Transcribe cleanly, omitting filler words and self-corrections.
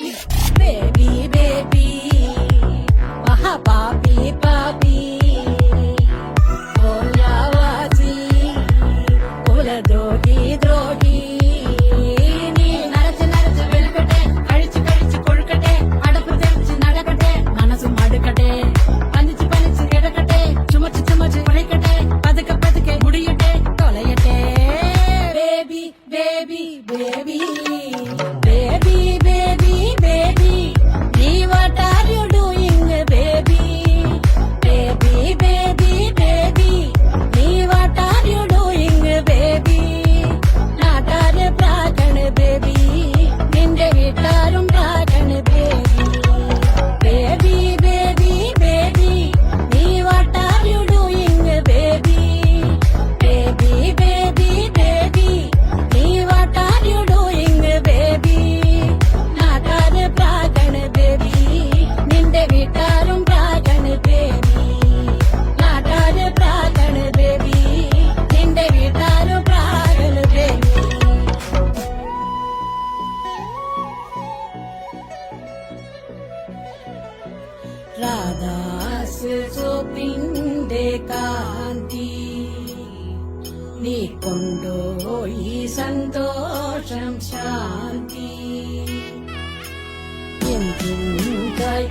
baby baby മഹാ പാപി പാപി ഓലാവാസി കുലദ്രോഹി ദ്രോഹി നീ നരച്ച് നരച്ച് വെളുക്കട്ടെ കഴിച്ച് കഴിച്ച് കൊഴുക്കട്ടെ അടപ്പ് തെറിച്ച് നടക്കട്ടെ മനസ്സും അടുക്കട്ടെ പനിച്ച് പനിച്ച് കിടക്കട്ടെ ചുമച്ച് ചുമച്ച് കുഴക്കട്ടെ പതുക്കെ പതുക്കെ മുടിയട്ടെ തൊലയട്ടെ baby baby baby baby baby baby me what are you doing baby baby baby baby me what are you doing baby നാട്ടാരെ പ്രാകണ baby നിന്റെ വീട്ടാരും പ്രാകണ baby baby baby baby me what are you doing baby baby baby baby me what are you doing baby നാട്ടാരെ പ്രാകണ baby നിന്റെ വീട്ടാരും പ്രാകണ baby നാട്ടാരെ പ്രാകണ baby നിന്റെ വീട്ടാരും പ്രാകണ baby Radhas സോപ്പിന്റെ കാന്തി നീ കൊണ്ടുപോയി സന്തോഷം ശാന്തി എന്തിൻ കൈ